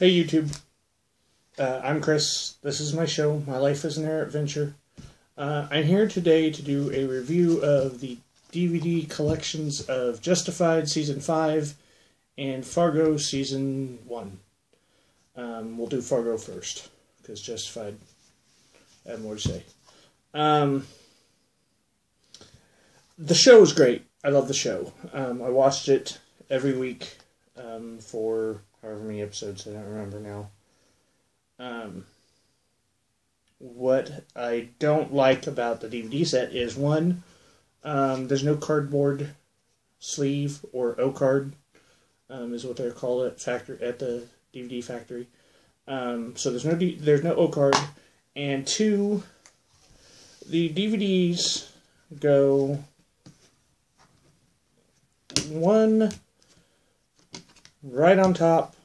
Hey YouTube, I'm Chris. This is my show, My Life is an Air Adventure. I'm here today to do a review of the DVD collections of Justified Season 5 and Fargo Season 1. We'll do Fargo first, because Justified, I have more to say. The show is great. I love the show. I watched it every week for however many episodes, I don't remember now. What I don't like about the DVD set is, one, there's no cardboard sleeve, or O-card, is what they're called at the DVD factory. So there's no O-card, and two, the DVDs go one right on top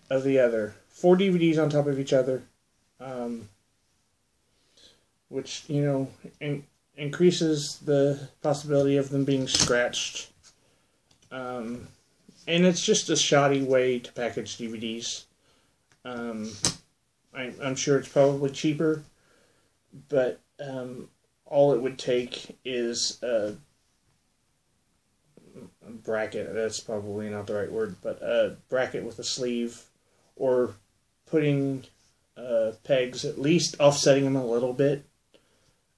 of the other. 4 DVDs on top of each other, which, increases the possibility of them being scratched. And it's just a shoddy way to package DVDs. I'm sure it's probably cheaper, but all it would take is a bracket. That's probably not the right word, but a bracket with a sleeve, or putting pegs, at least offsetting them a little bit,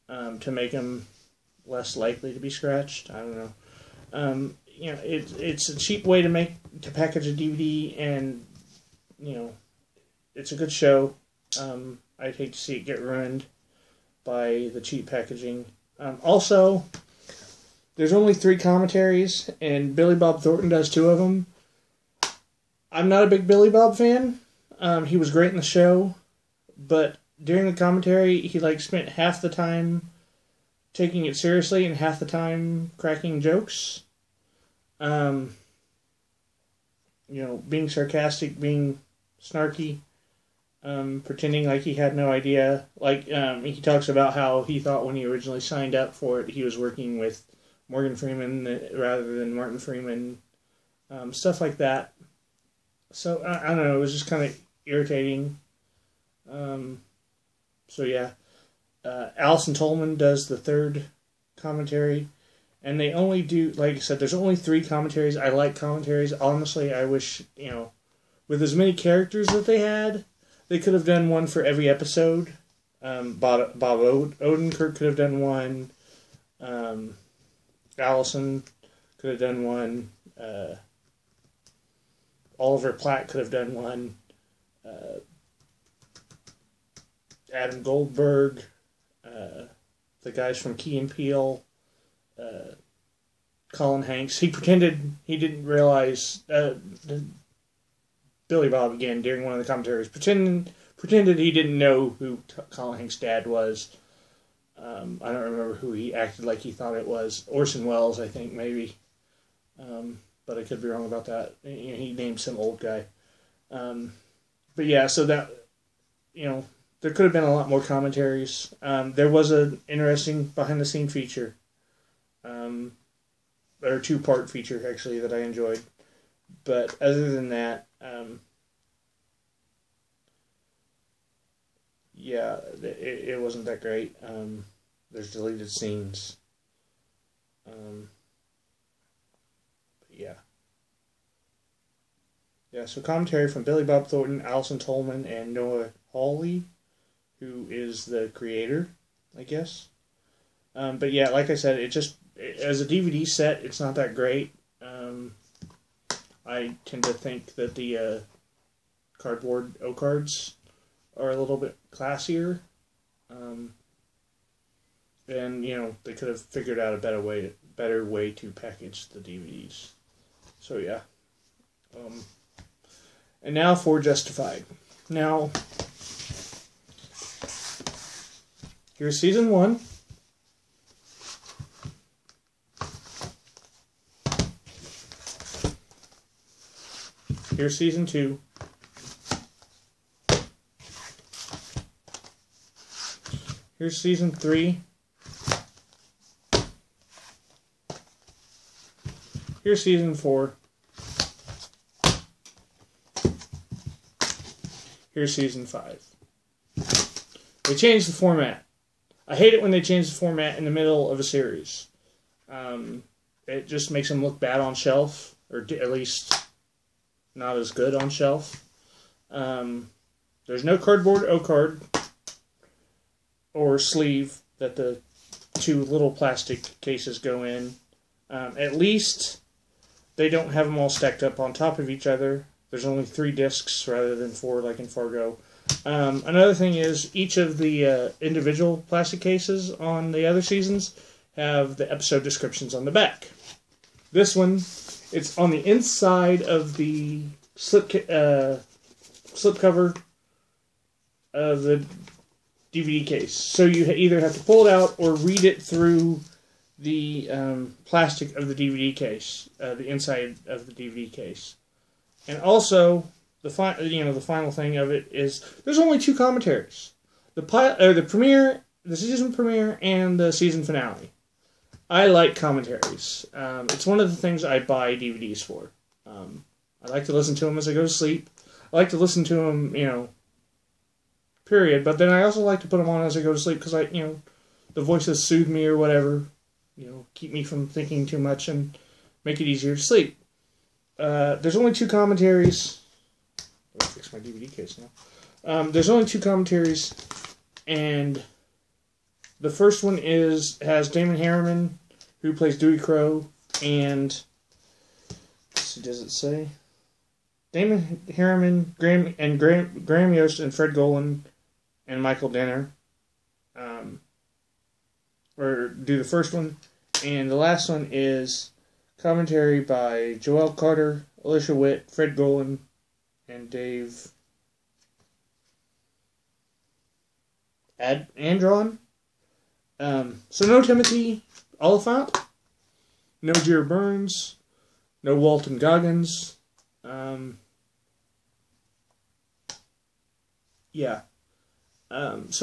to make them less likely to be scratched. I don't know. It's a cheap way to package a DVD, and it's a good show. I'd hate to see it get ruined by the cheap packaging. Also, there's only 3 commentaries, and Billy Bob Thornton does 2 of them. I'm not a big Billy Bob fan. He was great in the show, but during the commentary, he spent half the time taking it seriously and half the time cracking jokes. Being sarcastic, being snarky, pretending like he had no idea. He talks about how he thought when he originally signed up for it, he was working with Morgan Freeman rather than Martin Freeman. Stuff like that. So, I don't know, it was just kind of irritating. Allison Tolman does the 3rd commentary, and they only do, like I said, there's only 3 commentaries. I like commentaries. Honestly, I wish, with as many characters that they had, they could have done one for every episode. Bob Odenkirk could have done one. Allison could have done one. Oliver Platt could have done one. Adam Goldberg, the guys from Key and Peele, Colin Hanks. He pretended he didn't realize, Billy Bob again during one of the commentaries pretended he didn't know who Colin Hanks' dad was. I don't remember who he acted like he thought it was. Orson Welles, I think, maybe. But I could be wrong about that. He named some old guy. But yeah, so that, there could have been a lot more commentaries. There was an interesting behind-the-scene feature. Or 2-part feature, actually, that I enjoyed. But other than that, it wasn't that great. There's deleted scenes. So commentary from Billy Bob Thornton, Allison Tolman, and Noah Hawley, who is the creator, I guess. But yeah, like I said, as a DVD set, it's not that great. I tend to think that the cardboard O-cards are a little bit classier. And, they could have figured out a better way to package the DVDs. So yeah. And now for Justified. Now, here's Season 1. Here's Season 2. Here's Season 3. Here's Season 4. Here's season 5. They changed the format. I hate it when they change the format in the middle of a series. It just makes them look bad on shelf, or at least not as good on shelf. There's no cardboard O-card or sleeve that the 2 little plastic cases go in. At least they don't have them all stacked up on top of each other. There's only 3 discs rather than 4 like in Fargo. Another thing is each of the individual plastic cases on the other seasons have the episode descriptions on the back. This one, it's on the inside of the slip cover of the DVD case. So you either have to pull it out or read it through the plastic of the DVD case, the inside of the DVD case. And also, the final thing of it is there's only 2 commentaries: the season premiere, and the season finale. I like commentaries. It's one of the things I buy DVDs for. I like to listen to them as I go to sleep. I like to listen to them, period. But then I also like to put them on as I go to sleep because the voices soothe me or whatever. Keep me from thinking too much and make it easier to sleep. There's only 2 commentaries. I'll fix my DVD case now. There's only 2 commentaries, and the first one has Damon Harriman, who plays Dewey Crow, and does it say? Damon Harriman, Graham Yost, and Fred Golan, and Michael Denner, or do the first one, and the last one is commentary by Joel Carter, Alicia Witt, Fred Golan, and Dave Andron. So no Timothy Oliphant, no Jere Burns, no Walton Goggins. So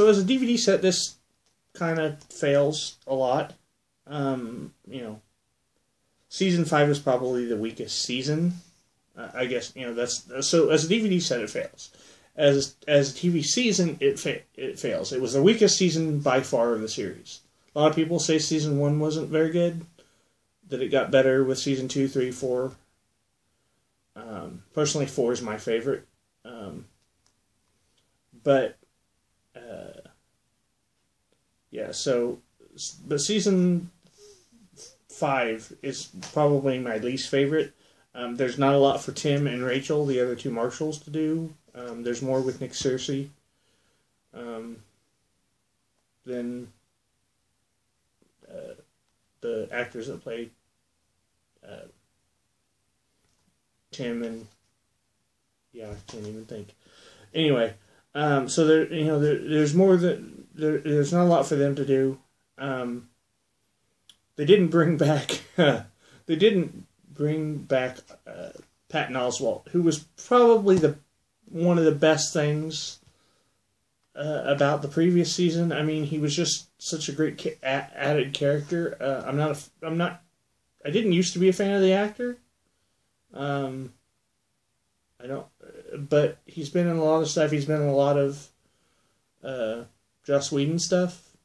as a DVD set, this kind of fails a lot. Season 5 is probably the weakest season. I guess that's so. As a DVD set, it fails. As a TV season, it fails. It was the weakest season by far of the series. A lot of people say season 1 wasn't very good. That it got better with season 2, 3, 4. Personally, 4 is my favorite. But season 5 is probably my least favorite. There's not a lot for Tim and Rachel, the other 2 marshals, to do. There's more with Nick Searcy than the actors that play Tim and I can't even think. Anyway, so there's more there's not a lot for them to do. They didn't bring back Patton Oswalt, who was probably one of the best things about the previous season. I mean, he was just such a great added character. I didn't used to be a fan of the actor. But he's been in a lot of stuff. He's been in a lot of Joss Whedon stuff,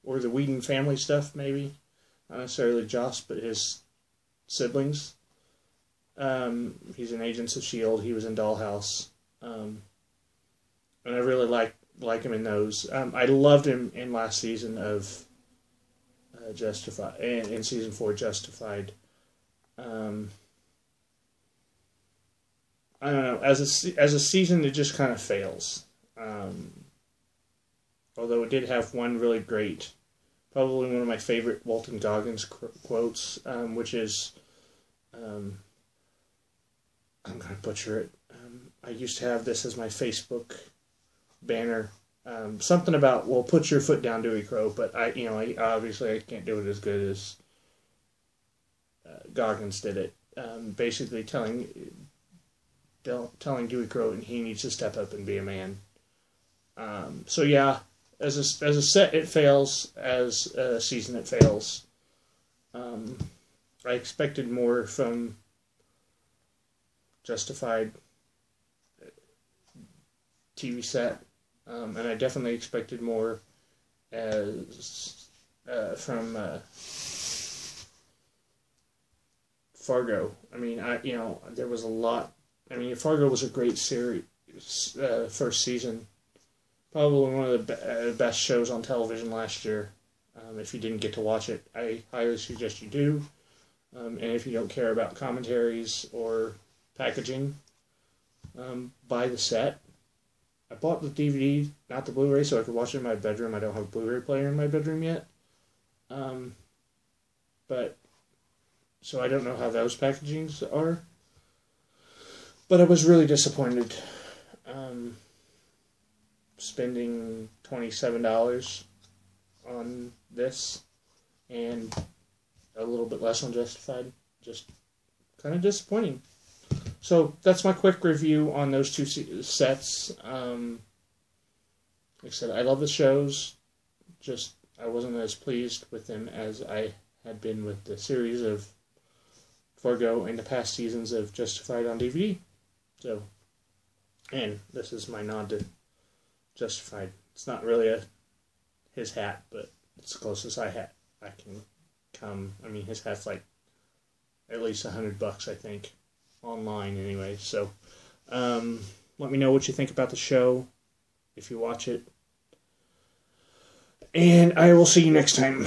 or the Whedon family stuff, maybe. Not necessarily Joss, but his siblings. He's in Agents of S.H.I.E.L.D. He was in Dollhouse. And I really like him in those. I loved him in last season of Justified, and in season 4, Justified. I don't know. As a season, it just kind of fails. Although it did have one really great, probably one of my favorite Walton Goggins quotes, which is, I'm going to butcher it. I used to have this as my Facebook banner. Something about, well, put your foot down, Dewey Crow, but I obviously I can't do it as good as Goggins did it. Basically telling Dewey Crow he needs to step up and be a man. As a set it fails. As a season it fails. I expected more from Justified. TV set, and I definitely expected more from Fargo. I mean, there was a lot. I mean, Fargo was a great series, first season. Probably one of the best shows on television last year. If you didn't get to watch it, I highly suggest you do. And if you don't care about commentaries or packaging, buy the set. I bought the DVD, not the Blu-ray, so I could watch it in my bedroom. I don't have a Blu-ray player in my bedroom yet. So I don't know how those packagings are. But I was really disappointed spending $27 on this and a little bit less on Justified. Just kind of disappointing. So that's my quick review on those two sets. Like I said, I love the shows. Just I wasn't as pleased with them as I had been with the series of Fargo and the past seasons of Justified on DVD. So, and this is my nod to Justified. It's not really his hat, but it's the closest I can come. I mean, his hat's like at least $100, I think, online anyway. So, let me know what you think about the show if you watch it, and I will see you next time.